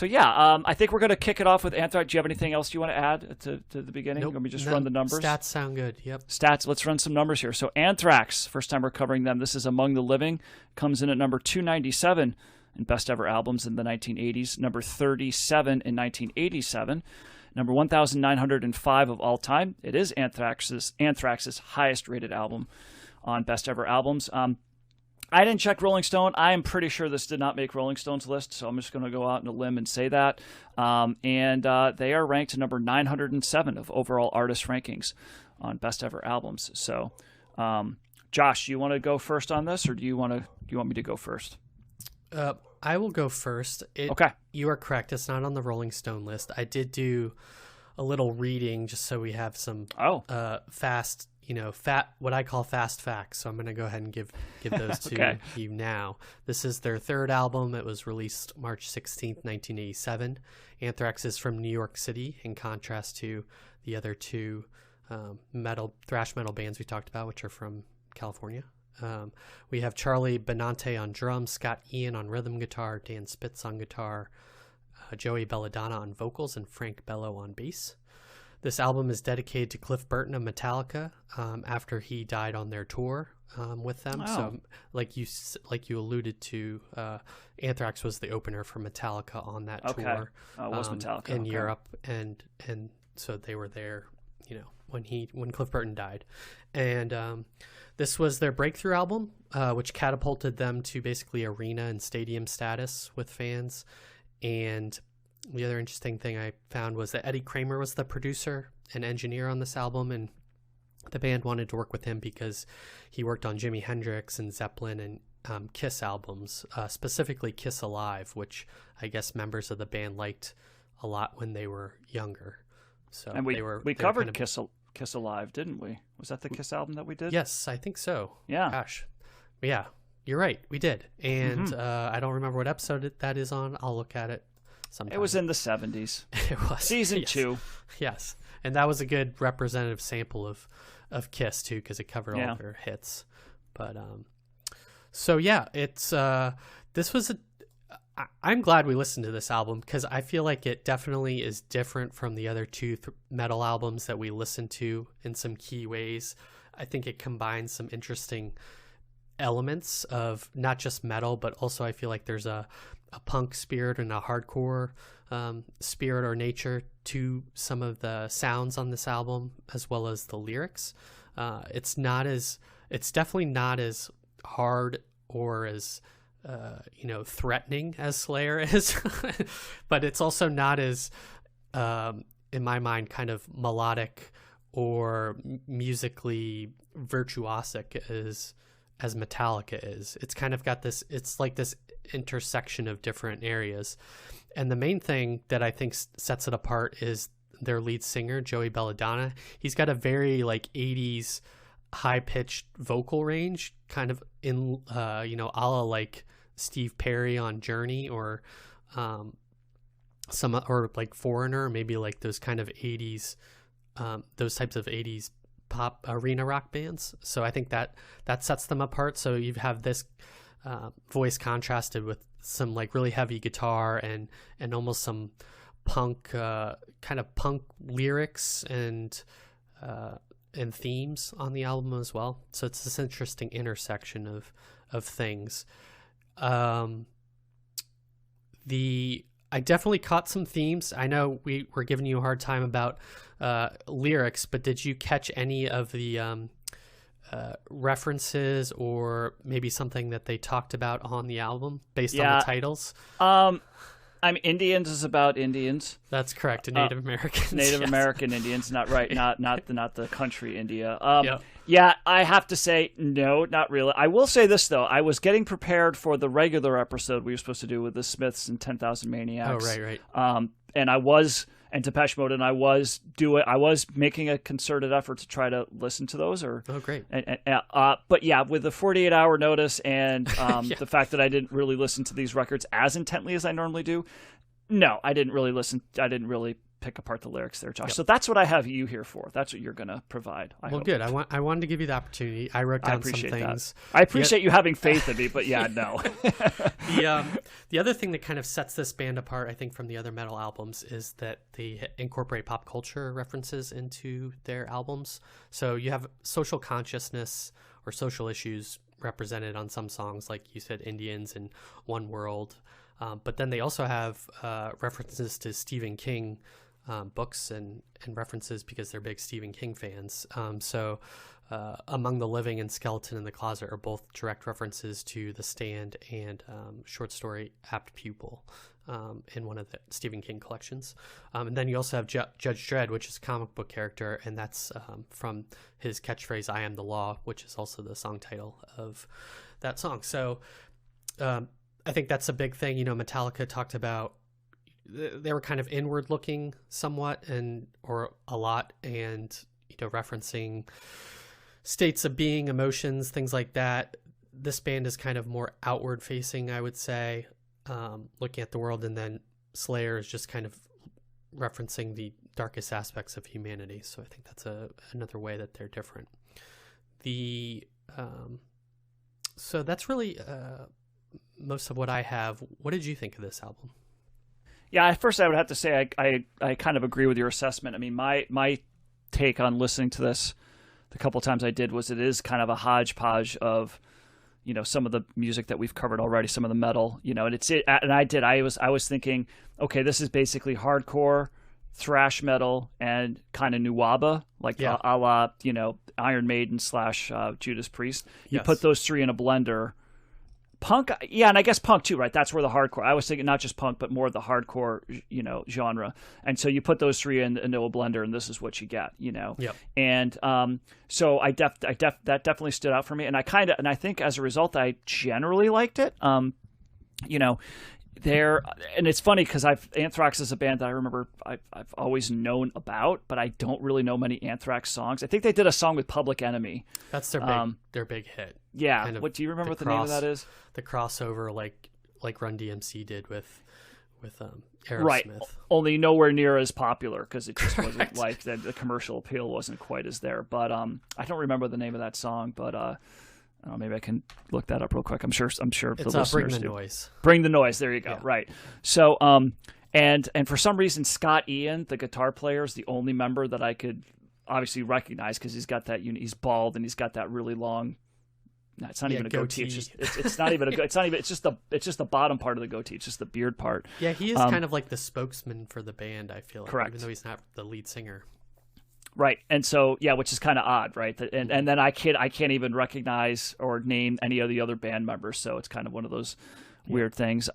I think we're going to kick it off with Anthrax. Do you have anything else you want to add to the beginning? Nope. Let me just run the numbers. Stats sound good. Yep. Stats. Let's run some numbers here. So Anthrax, first time we're covering them. This is Among the Living. Comes in at number 297 in Best Ever Albums in the 1980s. Number 37 in 1987. Number 1,905 of all time. It is Anthrax's highest rated album on Best Ever Albums. I didn't check Rolling Stone. I am pretty sure this did not make Rolling Stone's list, so I'm just going to go out on a limb and say that. They are ranked number 907 of overall artist rankings on Best Ever Albums. So, Josh, do you want to go first on this, or do you want me to go first? I will go first. Okay. You are correct. It's not on the Rolling Stone list. I did do a little reading just so we have some fast, what I call fast facts. So I'm going to go ahead and give those to you now. This is their third album. It was released March 16th, 1987. Anthrax is from New York City, in contrast to the other two thrash metal bands we talked about, which are from California. We have Charlie Benante on drums, Scott Ian on rhythm guitar, Dan Spitz on guitar, Joey Belladonna on vocals, and Frank Bello on bass. This album is dedicated to Cliff Burton of Metallica after he died on their tour with them. Oh. So, like you alluded to, Anthrax was the opener for Metallica on that tour. Was Metallica in Europe, and so they were there, when Cliff Burton died, and this was their breakthrough album, which catapulted them to basically arena and stadium status with fans. And the other interesting thing I found was that Eddie Kramer was the producer and engineer on this album, and the band wanted to work with him because he worked on Jimi Hendrix and Zeppelin and Kiss albums, specifically Kiss Alive, which I guess members of the band liked a lot when they were younger. So and we covered Kiss Alive, didn't we? Was that the Kiss album that we did? Yes, I think so. Yeah. Gosh. Yeah, you're right. We did. And I don't remember what episode that is on. I'll look at it sometime. It was in the 70s. It was. Season 2. Yes. And that was a good representative sample of Kiss, too, because it covered all their hits. But, so yeah, it's, this was I'm glad we listened to this album because I feel like it definitely is different from the other two metal albums that we listened to in some key ways. I think it combines some interesting elements of not just metal, but also I feel like there's a punk spirit and a hardcore spirit or nature to some of the sounds on this album, as well as the lyrics. It's definitely not as hard or as threatening as Slayer is, but it's also not as, in my mind, kind of melodic or musically virtuosic as Metallica is. It's kind of got this, it's like this intersection of different areas. And the main thing that I think sets it apart is their lead singer, Joey Belladonna. He's got a very 80s high-pitched vocal range, kind of in, a la like Steve Perry on Journey or Foreigner, maybe like those kind of 80s, those types of 80s pop arena rock bands. So I think that sets them apart. So you have this voice contrasted with some really heavy guitar and almost some punk kind of punk lyrics and themes on the album as well. So it's this interesting intersection of things. I definitely caught some themes. I know we were giving you a hard time about lyrics, but did you catch any of the references or maybe something that they talked about on the album based on the titles? Indians is about Indians. That's correct. Native Americans. Native American Indians, not the country India. Yeah, I have to say, no, not really. I will say this, though. I was getting prepared for the regular episode we were supposed to do with the Smiths and 10,000 Maniacs. Oh, right. And Depeche Mode, and I was making a concerted effort to try to listen to those. Oh, great. But yeah, with the 48-hour notice and the fact that I didn't really listen to these records as intently as I normally do, no, I didn't really listen. I didn't really pick apart the lyrics there, Josh. Yep. So that's what I have you here for. That's what you're going to provide. I hope. Good. I wanted to give you the opportunity. I wrote down some things. I appreciate you having faith in me, but yeah, no. The other thing that kind of sets this band apart, I think, from the other metal albums is that they incorporate pop culture references into their albums. So you have social consciousness or social issues represented on some songs, like you said, Indians and One World. But then they also have references to Stephen King books and references because they're big Stephen King fans. So Among the Living and Skeleton in the Closet are both direct references to The Stand and short story Apt Pupil in one of the Stephen King collections. And then you also have Judge Dredd, which is a comic book character, and that's from his catchphrase, I am the law, which is also the song title of that song. So I think that's a big thing. Metallica talked about, they were kind of inward looking somewhat or a lot, and referencing states of being, emotions, things like that. This band is kind of more outward facing, I would say, looking at the world, and then Slayer is just kind of referencing the darkest aspects of humanity. So I think that's another way that they're different. So that's really most of what I have. What did you think of this album? Yeah, at first I would have to say I kind of agree with your assessment. I mean, my take on listening to this the couple times I did was it is kind of a hodgepodge of, some of the music that we've covered already, some of the metal, and I was thinking, okay, this is basically hardcore, thrash metal, and kind of nuwaba, like a la, Iron Maiden / Judas Priest. You put those three in a blender. Punk, yeah, and I guess punk too, right? That's where the hardcore. I was thinking not just punk, but more the hardcore, genre. And so you put those three into a blender, and this is what you get, Yep. And so that definitely stood out for me, and I think as a result, I generally liked it. And it's funny because Anthrax is a band that I remember I've always known about, but I don't really know many Anthrax songs. I think they did a song with Public Enemy. That's their big hit. Yeah. Kind of what do you remember what the name of that is? The crossover, like Run DMC did with Aerosmith. Right. Only nowhere near as popular because it just wasn't like the commercial appeal wasn't quite as there. But I don't remember the name of that song, but maybe I can look that up real quick. I'm sure it's the listeners Bring the do. Noise. Bring the Noise. There you go. Yeah. Right. So and for some reason Scott Ian, the guitar player, is the only member that I could obviously recognize because he's got that he's bald and he's got that really long. No, it's not even a goatee. It's not even it's just the bottom part of the goatee. It's just the beard part. Yeah, he is kind of like the spokesman for the band, I feel like. Correct. Even though he's not the lead singer. Right. And so, yeah, which is kind of odd, right? And then I can't even recognize or name any of the other band members. So it's kind of one of those weird things.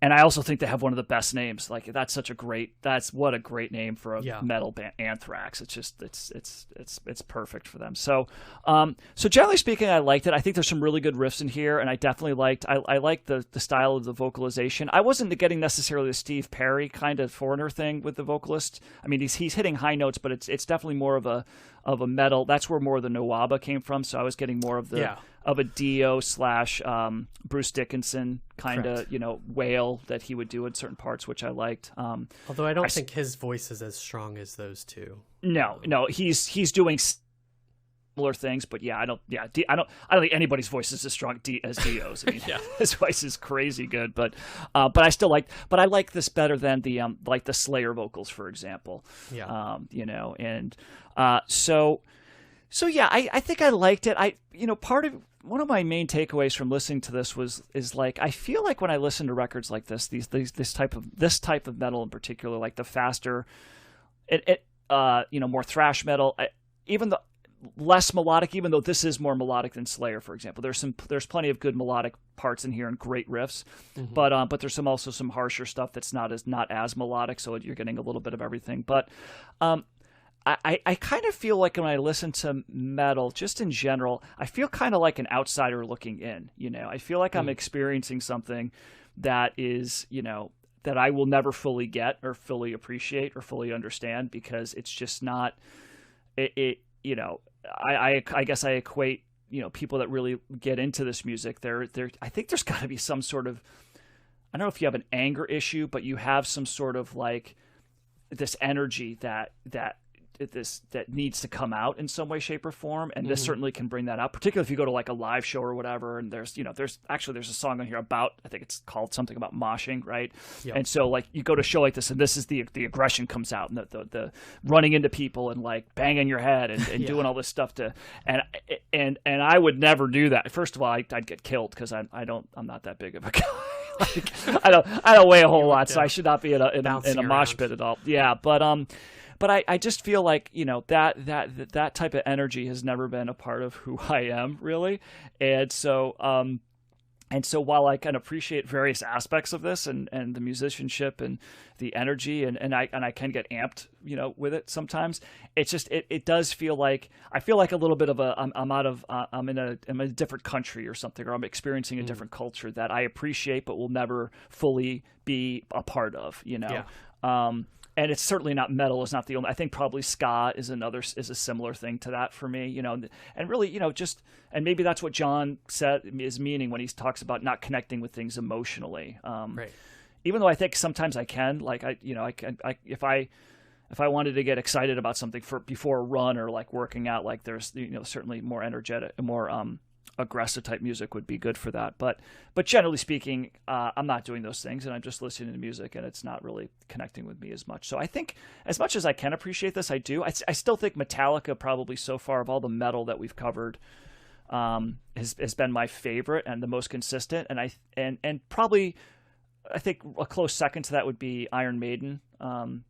And I also think they have one of the best names. Like that's what a great name for a metal band, Anthrax. It's just it's perfect for them. So so generally speaking, I liked it. I think there's some really good riffs in here, and I definitely liked the style of the vocalization. I wasn't getting necessarily the Steve Perry kind of Foreigner thing with the vocalist. I mean, he's hitting high notes, but it's definitely more of a metal. That's where more of the Nawaba came from. So I was getting more of a Dio / Bruce Dickinson kind of wail that he would do in certain parts, which I liked. Although I don't think his voice is as strong as those two. No, he's doing similar things, but I don't think anybody's voice is as strong as Dio's. I mean, his voice is crazy good, but I like this better than the like the Slayer vocals, for example. Yeah. So yeah, I think I liked it. One of my main takeaways from listening to this is like I feel like when I listen to records like this type of metal in particular, like the faster, more thrash metal, even the less melodic, even though this is more melodic than Slayer, for example. There's plenty of good melodic parts in here and great riffs, but there's also some harsher stuff that's not as melodic, so you're getting a little bit of everything. But I kind of feel like when I listen to metal, just in general, I feel kind of like an outsider looking in. I feel like I'm experiencing something that is, that I will never fully get or fully appreciate or fully understand because it's just not. I guess I equate people that really get into this music. I think there's got to be some sort of, I don't know if you have an anger issue, but you have some sort of like this energy that needs to come out in some way, shape, or form, and this certainly can bring that out. Particularly if you go to like a live show or whatever, and there's a song on here about, I think it's called something about moshing, right? Yep. And so like you go to a show like this, and this is the aggression comes out, and the running into people and like banging your head and doing all this stuff and I would never do that. First of all, I'd get killed because I'm not that big of a guy. Like, I don't weigh a whole lot, so I should not be in a mosh pit at all. Yeah, but I just feel like, that type of energy has never been a part of who I am, really. And so while I can appreciate various aspects of this and the musicianship and the energy and I can get amped, with it sometimes, it's just it does feel like I feel like a little bit of I'm in a different country or something, or I'm experiencing a different culture that I appreciate but will never fully be a part of, Yeah. And it's certainly not metal. Is not the only. I think probably ska is a similar thing to that for me. And really, and maybe that's what John said is meaning when he talks about not connecting with things emotionally. Right. Even though I think sometimes I can, like if I wanted to get excited about something before a run or like working out, like there's certainly more energetic, more aggressive type music would be good for that. But generally speaking, I'm not doing those things, and I'm just listening to music, and it's not really connecting with me as much. So I think as much as I can appreciate this, I do. I still think Metallica probably so far of all the metal that we've covered has been my favorite and the most consistent. And probably I think a close second to that would be Iron Maiden. And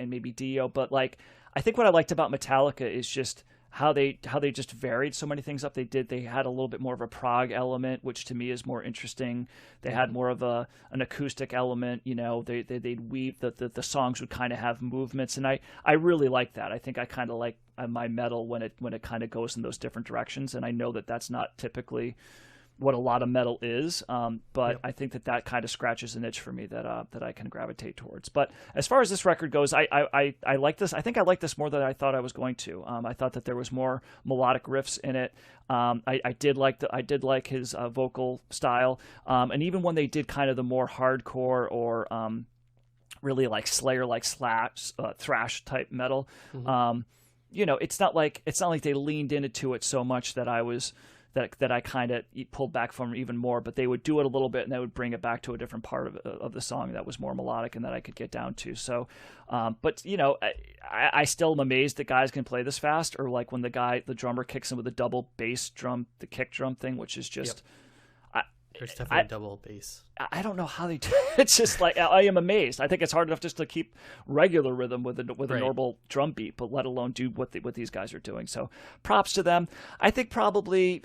maybe Dio. But like I think what I liked about Metallica is just how they just varied so many things up. They had a little bit more of a prog element, which to me is more interesting. They had more of an acoustic element, they'd weave the songs would kind of have movements, and I really like that. I think I kind of like my metal when it kind of goes in those different directions, and I know that that's not typically what a lot of metal is, but I think that kind of scratches an itch for me that I can gravitate towards. But as far as this record goes, I like this. I think I like this more than I thought I was going to. I thought that there was more melodic riffs in it. I did like his vocal style, and even when they did kind of the more hardcore or really like Slayer like thrash type metal, it's not like they leaned into it so much that I was. That I kind of pulled back from even more, but they would do it a little bit and they would bring it back to a different part of the song that was more melodic and that I could get down to. So, but I still am amazed that guys can play this fast, or like when the drummer kicks in with a double bass drum, the kick drum thing, which is just. There's definitely a double bass. I don't know how they do it. It's just like I am amazed. I think it's hard enough just to keep regular rhythm with a normal drum beat, but let alone do what these guys are doing. So props to them. I think probably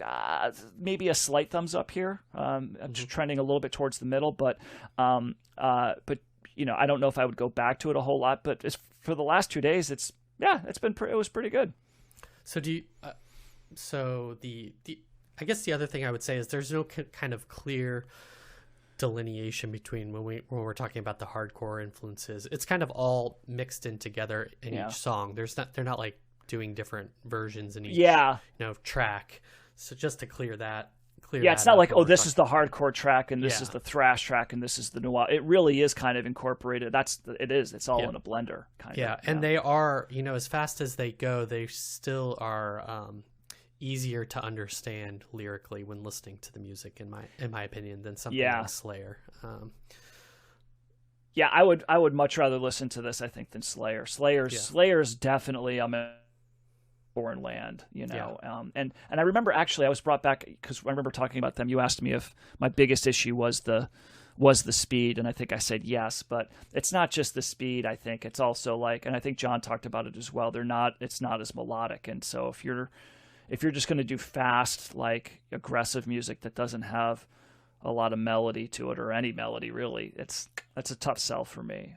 maybe a slight thumbs up here. I'm just trending a little bit towards the middle, but I don't know if I would go back to it a whole lot. But for the last 2 days, it was pretty good. So do you? I guess the other thing I would say is there's no kind of clear delineation between when we're talking about the hardcore influences. It's kind of all mixed in together in each song. They're not like doing different versions in each track. So just to clear that. It's not like, this is the hardcore track and this is the thrash track and this is the noir. It really is kind of incorporated. It's all in a blender kind of. Yeah, and they are, as fast as they go, they still are easier to understand lyrically when listening to the music, in my opinion, than something like Slayer. I would much rather listen to this, I think, than Slayer. Slayer's definitely in foreign land, and I remember actually I was brought back because I remember talking about them. You asked me if my biggest issue was the speed, and I think I said yes, but it's not just the speed. I think it's also and I think John talked about it as well. It's not as melodic, and so if you're just going to do fast, like aggressive music that doesn't have a lot of melody to it, or any melody really, that's a tough sell for me.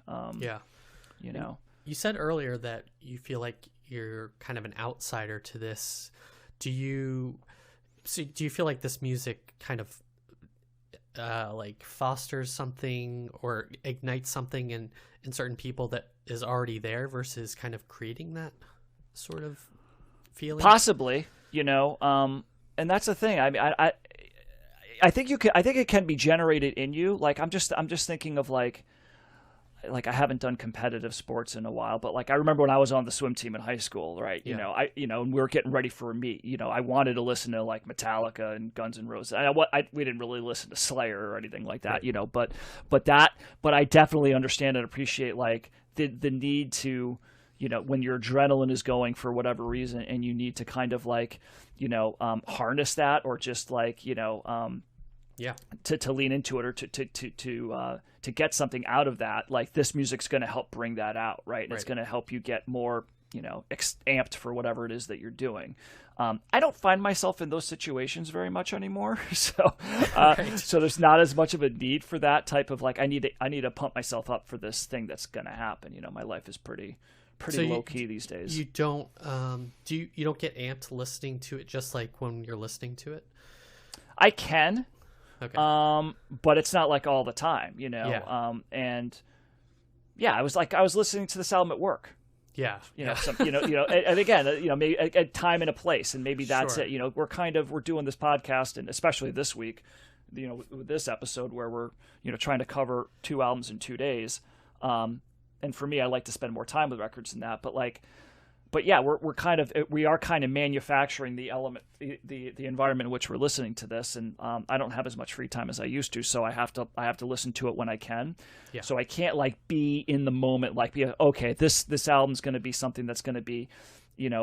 You said earlier that you feel like you're kind of an outsider to this. Do you feel like this music kind of fosters something or ignites something in certain people that is already there versus kind of creating that sort of feeling? Possibly. And that's the thing. I mean, I think it can be generated in you. Like I'm just thinking of like, like I haven't done competitive sports in a while, but like I remember when I was on the swim team in high school, right? And we were getting ready for a meet. I wanted to listen to like Metallica and Guns N' Roses. We didn't really listen to Slayer or anything like that, right. But I definitely understand and appreciate like the need to, when your adrenaline is going for whatever reason, and you need to kind of like, harness that, or just like, to lean into it, or to get something out of that. Like this music's going to help bring that out, right? And it's going to help you get more, amped for whatever it is that you're doing. I don't find myself in those situations very much anymore, so so there's not as much of a need for that type of like I need to pump myself up for this thing that's going to happen. My life is pretty low key these days. You don't you don't get amped listening to it just like when you're listening to it? I can. Okay. But it's not like all the time, Yeah. And yeah, I was listening to this album at work. Yeah. And again, maybe a time and a place, and maybe that's Sure. it. We're doing this podcast, and especially this week, with this episode where we're, trying to cover 2 albums in 2 days. And for me, I like to spend more time with records than that, but yeah, we are kind of manufacturing the element, the environment in which we're listening to this, and I don't have as much free time as I used to, so I have to listen to it when I can. Yeah. So I can't like be in the moment, like be okay, this album's going to be something that's going to be,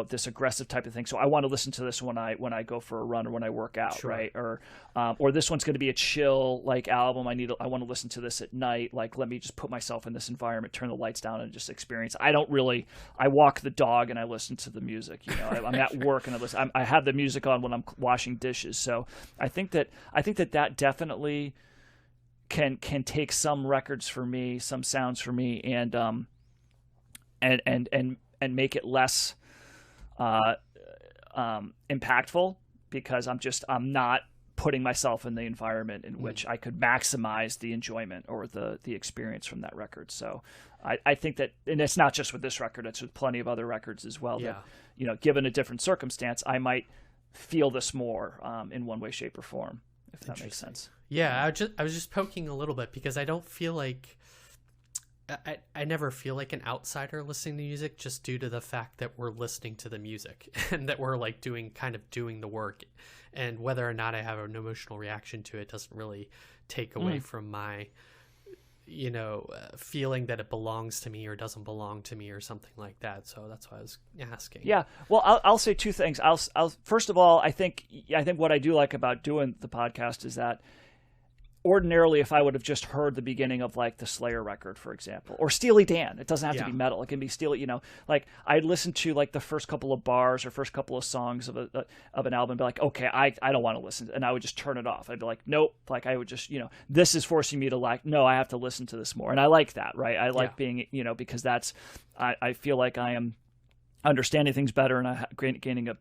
this aggressive type of thing. So I want to listen to this when I go for a run or when I work out, Sure. right? Or this one's going to be a chill like album. I want to listen to this at night. Like let me just put myself in this environment, turn the lights down, and just experience. I walk the dog and I listen to the music. I'm at work and I have the music on when I'm washing dishes. So I think that definitely can take some records for me, some sounds for me, and make it less impactful, because I'm not putting myself in the environment in which I could maximize the enjoyment or the experience from that record. So I think that, and it's not just with this record, it's with plenty of other records as well, that, given a different circumstance, I might feel this more in one way, shape, or form, if that makes sense. Yeah, I was just poking a little bit because I don't feel like I never feel like an outsider listening to music, just due to the fact that we're listening to the music and that we're like doing the work, and whether or not I have an emotional reaction to it doesn't really take away from my, feeling that it belongs to me or doesn't belong to me or something like that. So that's why I was asking. Yeah. Well, I'll say 2 things. I'll first of all, I think what I do like about doing the podcast is that ordinarily, if I would have just heard the beginning of like the Slayer record, for example, or Steely Dan, it doesn't have to be metal. It can be Steely, like I'd listen to like the first couple of bars or first couple of songs of an album and be like, okay, I don't want to listen. And I would just turn it off. I'd be like, nope. Like I would just, this is forcing me to like, no, I have to listen to this more. And I like that, right? I like being, because I feel like I am understanding things better, and I gaining a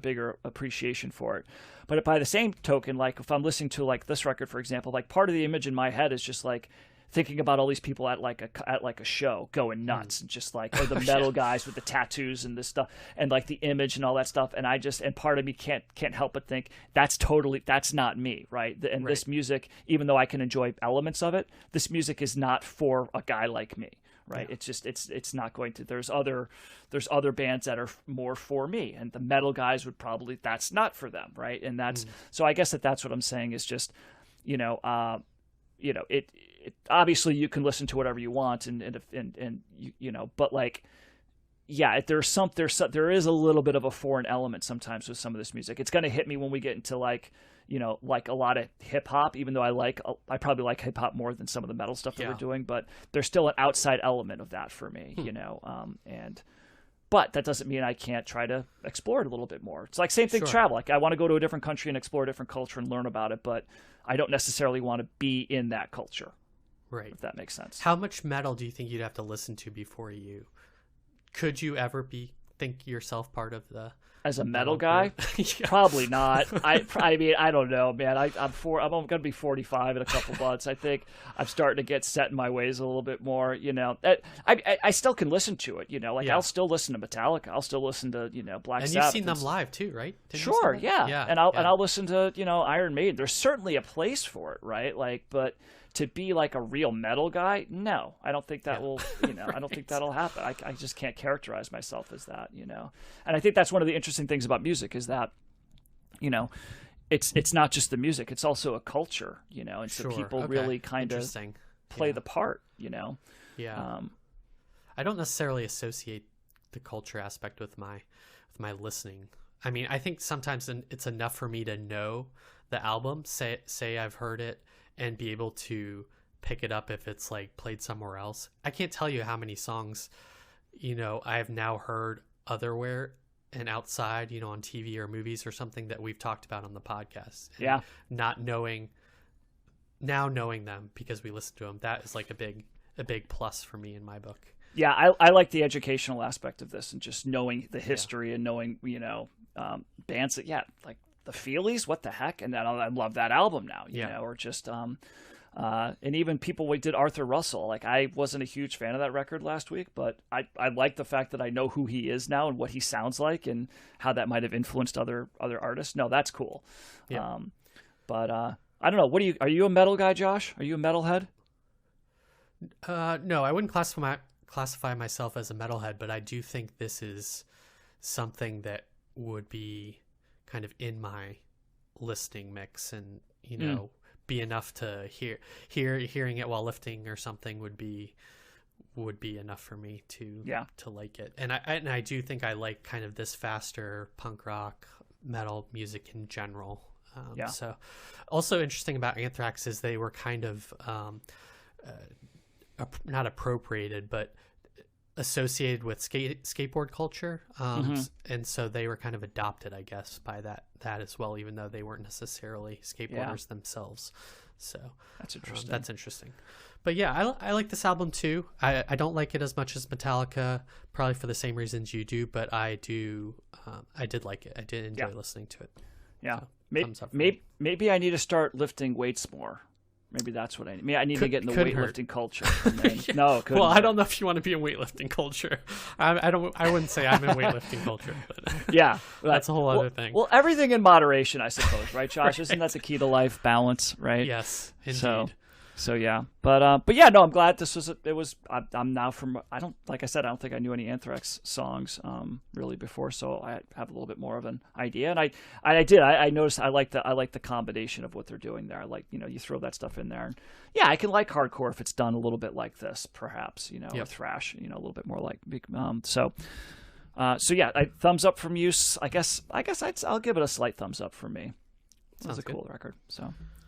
bigger appreciation for it. But by the same token, like if I'm listening to like this record, for example, like part of the image in my head is just like thinking about all these people at like a show going nuts, and just like, or the metal guys with the tattoos and this stuff, and like the image and all that stuff. And and part of me can't help but think that's not me, right? And this music, even though I can enjoy elements of it, this music is not for a guy like me. Right. Yeah. It's just, it's not going to, there's other bands that are more for me, and the metal guys would probably, that's not for them. Right. And that's, so I guess that's what I'm saying is just, it obviously you can listen to whatever you want and but like, yeah, there is a little bit of a foreign element sometimes with some of this music. It's going to hit me when we get into like a lot of hip hop, even though I probably like hip hop more than some of the metal stuff that we're doing, but there's still an outside element of that for me, but that doesn't mean I can't try to explore it a little bit more. It's like same thing, travel. Like I want to go to a different country and explore a different culture and learn about it, but I don't necessarily want to be in that culture. Right. If that makes sense. How much metal do you think you'd have to listen to before could you ever think yourself part of the as a metal guy? Probably not. I mean, I don't know, man. I'm going to be 45 in a couple months. I think I'm starting to get set in my ways a little bit more. I still can listen to it. I'll still listen to Metallica. I'll still listen to Black Sabbath. And you've seen them live too, right? Sure, yeah. And I'll listen to Iron Maiden. There's certainly a place for it, right? Like, but to be like a real metal guy, no, I don't think that will, I don't Right. think that'll happen. I just can't characterize myself as that, And I think that's one of the interesting things about music is that, it's not just the music, it's also a culture, and so people really kind of play the part, Yeah. I don't necessarily associate the culture aspect with my listening. I mean, I think sometimes it's enough for me to know the album, say I've heard it, and be able to pick it up if it's like played somewhere else. I can't tell you how many songs, I have now heard otherwhere and outside, on TV or movies or something that we've talked about on the podcast. And not knowing them because we listened to them, that is like a big plus for me in my book. Yeah, I like the educational aspect of this and just knowing the history and knowing, bands that, like the Feelies, what the heck? And then I love that album now, or just, and even people, we did Arthur Russell. Like I wasn't a huge fan of that record last week, but I like the fact that I know who he is now and what he sounds like and how that might have influenced other artists. No, that's cool. Yeah. But I don't know. Are you a metal guy, Josh? Are you a metalhead? No, I wouldn't classify myself as a metalhead, but I do think this is something that would be kind of in my listening mix and, be enough to hearing it while lifting or something would be enough for me to like it. And I do think I like kind of this faster punk rock metal music in general. So also interesting about Anthrax is they were kind of, not appropriated, but associated with skateboard culture, and so they were kind of adopted, I guess, by that as well, even though they weren't necessarily skateboarders themselves. So that's interesting. That's interesting. But yeah, I like this album too. I don't like it as much as Metallica, probably for the same reasons you do, but I did like it. I did enjoy listening to it. Yeah, So, maybe I need to start lifting weights more. Maybe that's what I need. I need to get in the weightlifting culture. No, well, I don't know if you want to be in weightlifting culture. I wouldn't say I'm in weightlifting culture, but that's a whole other thing. Well, everything in moderation, I suppose, right, Josh? Right. Isn't that the key to life? Balance, right? Yes, indeed. So yeah, but yeah, no, I'm glad this was. I'm now from. Like I said, I don't think I knew any Anthrax songs really before, so I have a little bit more of an idea. And I noticed I like the combination of what they're doing there. I like you throw that stuff in there, and I can like hardcore if it's done a little bit like this, perhaps or thrash, a little bit more like so yeah, thumbs up from you. I guess I'll give it a slight thumbs up from me. It was a cool record. So.